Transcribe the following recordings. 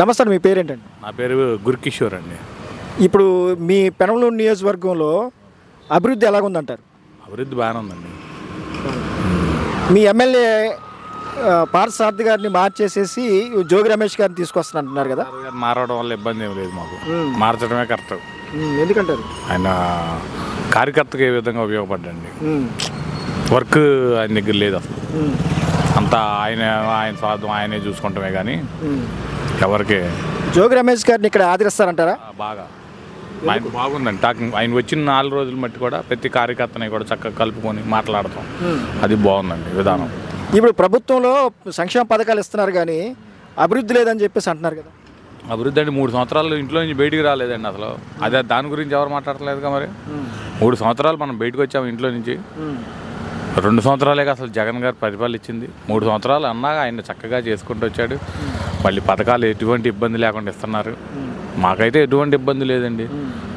నమస్తే, మీ పేరేంటండి? నా పేరు గురుకిషోర్ అండి. ఇప్పుడు మీ పెనమలూరు నియోజకవర్గంలో అభివృద్ధి ఎలాగుందంటారు? అభివృద్ధి బాగానే ఉందండి. మీ ఎమ్మెల్యే పార్థసారథి గారిని మార్చేసేసి జోగి రమేష్ గారిని తీసుకొస్తున్నారు కదా? మారడం వల్ల ఇబ్బంది ఏమి లేదు మాకు. మార్చడమే కరెక్ట్. ఎందుకంటారు? ఆయన కార్యకర్తకు ఏ విధంగా ఉపయోగపడ్డండి. వర్క్ ఆయన దగ్గర లేదు అసలు. అంతా ఆయన స్వార్థం ఆయనే చూసుకుంటామే కానీ ఎవరికి. జోగి రమేష్ గారిని ఇక్కడ ఆదరిస్తారంటారా? బాగా ఆయన బాగుందండి. టాకింగ్ ఆయన వచ్చిన 4 రోజులు మట్టి కూడా ప్రతి కార్యకర్తని కూడా చక్కగా కలుపుకొని మాట్లాడతాం. అది బాగుందండి విధానం. ఇప్పుడు ప్రభుత్వంలో సంక్షేమ పథకాలు ఇస్తున్నారు కానీ అభివృద్ధి లేదని చెప్పేసి అంటున్నారు కదా? అభివృద్ధి అండి 3 సంవత్సరాలు ఇంట్లో నుంచి బయటికి రాలేదండి అసలు. అదే దాని గురించి ఎవరు మాట్లాడలేదుగా మరి. 3 సంవత్సరాలు మనం బయటకు వచ్చాము ఇంట్లో నుంచి. 2 సంవత్సరాలేగా అసలు జగన్ గారు పరిపాలించింది. 3 సంవత్సరాలు అన్నాక ఆయన చక్కగా చేసుకుంటూ వచ్చాడు. మళ్ళీ పథకాలు ఎటువంటి ఇబ్బంది లేకుండా ఇస్తున్నారు. మాకైతే ఎటువంటి ఇబ్బంది లేదండి.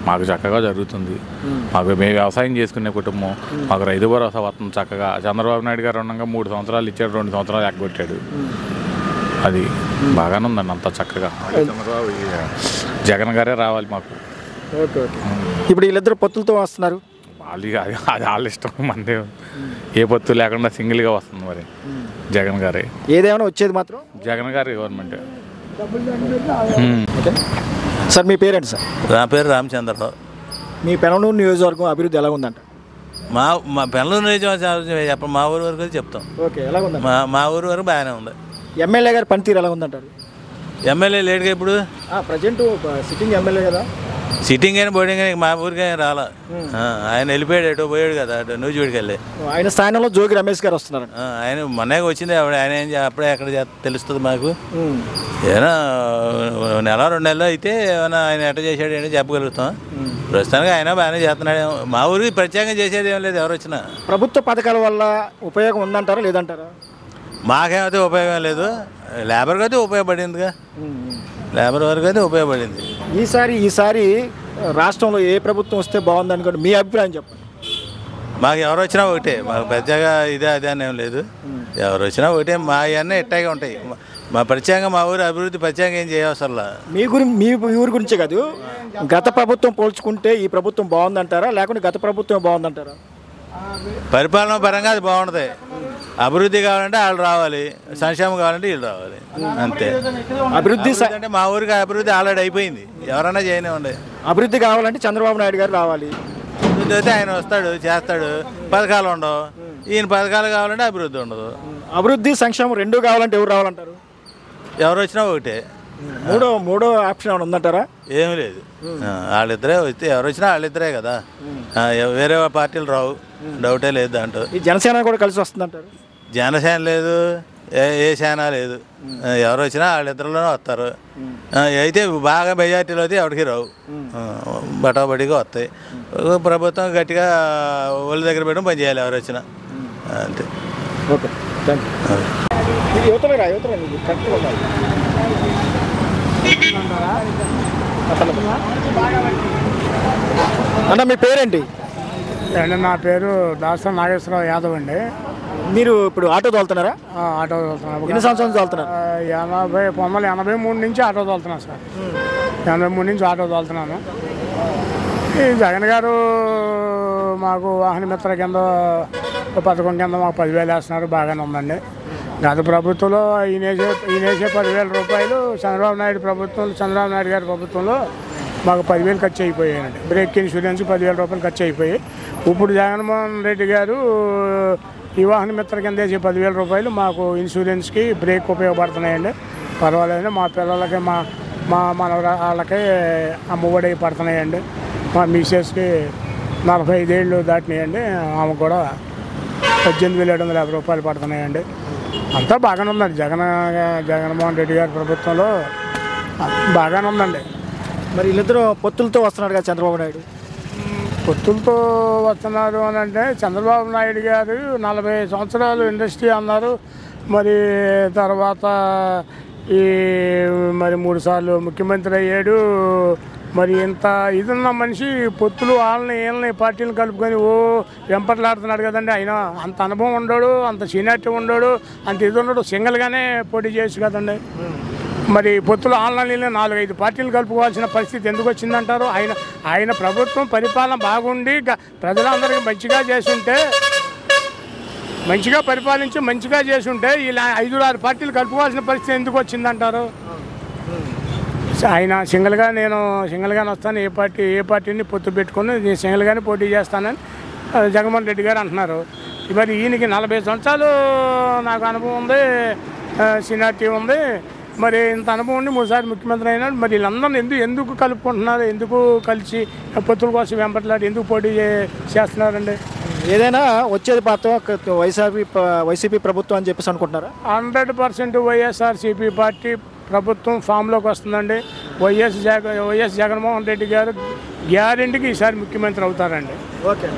మాకు చక్కగా జరుగుతుంది. మాకు మేము వ్యవసాయం చేసుకునే కుటుంబం. మాకు రైతు భరోసా వస్తుంది చక్కగా. చంద్రబాబు నాయుడు గారు ఉండగా 3 సంవత్సరాలు ఇచ్చాడు, 2 సంవత్సరాలు ఎగ్గొట్టాడు. అది బాగానే ఉందండి అంతా చక్కగా. చంద్రబాబు జగన్ గారే రావాలి మాకు. Okay okay. ఇప్పుడు వీళ్ళిద్దరు పొత్తులతో వస్తున్నారు. అది వాళ్ళ ఇష్టం, మందే. ఏ పొత్తు లేకుండా సింగిల్గా వస్తుంది మరి జగన్ గారే. ఏదేమైనా వచ్చేది మాత్రం జగన్ గారి గవర్నమెంట్. ఓకే సార్, మీ పేరేంటి సార్? నా పేరు రామచంద్రరావు. మీ పెనమలూరు నియోజకవర్గం అభివృద్ధి ఎలా ఉందంట? మా పెనమలూరు నియోజకవర్గం చెప్పండి. మా ఊరు వరకు చెప్తాం. ఓకే, ఎలా ఉందంట? మా ఊరు వరకు బాగానే ఉంది. ఎమ్మెల్యే గారి పనితీరు ఎలా ఉందంటారు? ఎమ్మెల్యే లేడుగా ఇప్పుడు. ప్రజెంట్ సిట్టింగ్ ఎమ్మెల్యే కదా? సిట్టింగ్ అయినా బోర్డింగ్ అయినా మా ఊరికి రాలా. ఆయన వెళ్ళిపోయాడు, ఎటో పోయాడు కదా, అటు నూజివీడికి వెళ్ళి. ఆయన స్థానంలో జోగి రమేష్ గారు వస్తున్నారు. ఆయన మొన్నగా వచ్చింది ఆవిడ. ఆయన ఏం అప్పుడే ఎక్కడ తెలుస్తుంది మాకు. ఏమైనా 1-2 నెలలు అయితే ఏమైనా ఆయన ఎట్ట చేశాడు ఏంటో చెప్పగలుగుతాం. ప్రస్తుతానికి ఆయన బాగానే చేస్తున్నాడు. మా ఊరికి ప్రత్యేకంగా చేసేది ఏం లేదు. ఎవరు వచ్చినా ప్రభుత్వ పథకాల వల్ల ఉపయోగం ఉందంటారా లేదంటారా? మాకేమైతే ఉపయోగం లేదు. లేబర్కి అయితే ఉపయోగపడిందిగా. లేబర్ వరకు అయితే ఉపయోగపడింది. ఈసారి రాష్ట్రంలో ఏ ప్రభుత్వం వస్తే బాగుంది అనుకోండి, మీ అభిప్రాయం చెప్పండి. మాకు ఎవరు వచ్చినా ఒకటే. మాకు పెద్దగా ఇదే అదే అని ఏం లేదు. ఎవరు వచ్చినా ఒకటే. మా అవన్నీ ఇట్టాగే ఉంటాయి. మా ప్రత్యేకంగా మా ఊరు అభివృద్ధి ప్రత్యేకంగా ఏం చేయవసరంలా. మీ ఊరి గురించే కాదు, గత ప్రభుత్వం పోల్చుకుంటే ఈ ప్రభుత్వం బాగుందంటారా లేకుంటే గత ప్రభుత్వం బాగుందంటారా? పరిపాలన పరంగా అది బాగుంటుంది. అభివృద్ధి కావాలంటే వాళ్ళు రావాలి, సంక్షేమం కావాలంటే వీళ్ళు రావాలి, అంతే. అభివృద్ధి అంటే మా ఊరికి అభివృద్ధి ఆల్రెడీ అయిపోయింది. ఎవరైనా చేయనివ్వండి. అభివృద్ధి కావాలంటే చంద్రబాబు నాయుడు గారు రావాలి. అభివృద్ధి అయితే ఆయన వస్తాడు, చేస్తాడు. పథకాలు ఉండవు. ఈయన పథకాలు కావాలంటే అభివృద్ధి ఉండదు. అభివృద్ధి సంక్షేమం 2 కావాలంటే ఎవరు రావాలంటారు? ఎవరు వచ్చినా ఒకటే. మూడో ఆప్షన్ ఏమైనా ఉందంటారా? ఏమీ లేదు. వాళ్ళిద్దరే వస్తే ఎవరు వచ్చినా వాళ్ళిద్దరే కదా. వేరే పార్టీలు రావు, డౌటే లేదు దాంట్లో. ఈ జనసేన కూడా కలిసి వస్తుందంటారు? జనసేన లేదు, ఏ సేన లేదు. ఎవరు వచ్చినా వాళ్ళిద్దరిలోనే వస్తారు. అయితే బాగా మెజార్టీలో అయితే ఎవరికి రావు, బటాబడిగా వస్తాయి. ప్రభుత్వం గట్టిగా ఒళ్ళ దగ్గర పెట్టడం పని చేయాలి ఎవరు వచ్చినా, అంతే. Okay, thank you. అన్న, మీ పేరేంటి? నా పేరు దాస నాగేశ్వరరావు యాదవ్ అండి. మీరు ఇప్పుడు ఆటో తోలుతున్నారా? ఆటో తోలుతున్నాను. ఎన్ని సంవత్సరాలు తోలుతున్నారు? 1983 నుంచి ఆటో తోలుతున్నాను సార్. 83 నుంచి ఆటో తోలుతున్నాను. ఈ జగన్ గారు మాకు వాహన మిత్ర కింద పథకం కింద మాకు 10,000 వేస్తున్నారు. బాగానే ఉందండి. గత ప్రభుత్వంలో ఈయనేసే 10,000 రూపాయలు చంద్రబాబు నాయుడు గారి ప్రభుత్వంలో మాకు 10,000 ఖర్చు అయిపోయాయండి. బ్రేక్ ఇన్సూరెన్స్ 10,000 రూపాయలు ఖర్చు అయిపోయి, ఇప్పుడు జగన్మోహన్ రెడ్డి గారు ఈ వాహన మిత్ర కింద వేసే 10,000 రూపాయలు మాకు ఇన్సూరెన్స్కి బ్రేక్ ఉపయోగపడుతున్నాయండి. పర్వాలేదు. మా పిల్లలకి మా వాళ్ళకి అమ్మఒడి పడుతున్నాయండి. మా మిసెస్కి 45 ఏళ్ళు దాటినాయండి. ఆమె కూడా 18,750 రూపాయలు పడుతున్నాయండి. అంతా బాగానే ఉందండి. జగన్మోహన్ రెడ్డి గారి ప్రభుత్వంలో బాగానే ఉందండి. మరి వీళ్ళిద్దరూ పొత్తులతో వస్తున్నారు కదా చంద్రబాబు నాయుడు? పొత్తులతో వస్తున్నారు అని అంటే, చంద్రబాబు నాయుడు గారు 40 సంవత్సరాలు ఇండస్ట్రీ అన్నారు. మరి తర్వాత మరి 3 సార్లు ముఖ్యమంత్రి అయ్యాడు. మరి ఇంత ఇదున్న మనిషి పొత్తులు వీళ్ళని పార్టీలను కలుపుకొని వెంపట్లాడుతున్నాడు కదండి. ఆయన అంత అనుభవం ఉండడు, అంత సీనియారిటీ ఉండడు, అంత ఇది ఉండడు. సింగిల్గానే పోటీ చేయొచ్చు కదండి. మరి పొత్తులు ఆన్లైన్లో 4-5 పార్టీలు కలుపుకోవాల్సిన పరిస్థితి ఎందుకు వచ్చిందంటారు? ఆయన ప్రభుత్వం పరిపాలన బాగుండి ప్రజలందరికీ మంచిగా పరిపాలించి మంచిగా చేసుంటే ఇలా 5-6 పార్టీలు కలుపుకోవాల్సిన పరిస్థితి ఎందుకు వచ్చిందంటారు? ఆయన సింగిల్గానే వస్తాను, ఏ పార్టీని పొత్తు పెట్టుకుని నేను సింగిల్గానే పోటీ చేస్తానని జగన్మోహన్ రెడ్డి గారు అంటున్నారు. మరి ఈయనకి 40 సంవత్సరాలు నాకు అనుభవం ఉంది, సీనియారిటీ ఉంది. మరి ఇంత అనుభవం ఉండి 3 సార్లు ముఖ్యమంత్రి అయినాడు. మరి వీళ్ళందరూ ఎందుకు కలుపుకుంటున్నారు? ఎందుకు కలిసి పొత్తుల కోసం వెంపట్లాడి ఎందుకు పోటీ చేస్తున్నారండి? ఏదైనా వచ్చేది మాత్రం వైసీపీ ప్రభుత్వం అని చెప్పేసి అనుకుంటున్నారా? 100% వైఎస్ఆర్సీపీ పార్టీ ప్రభుత్వం ఫామ్లోకి వస్తుందండి. వైఎస్ జగన్మోహన్ రెడ్డి గారు గ్యారెంటీకి ఈసారి ముఖ్యమంత్రి అవుతారండి. ఓకే.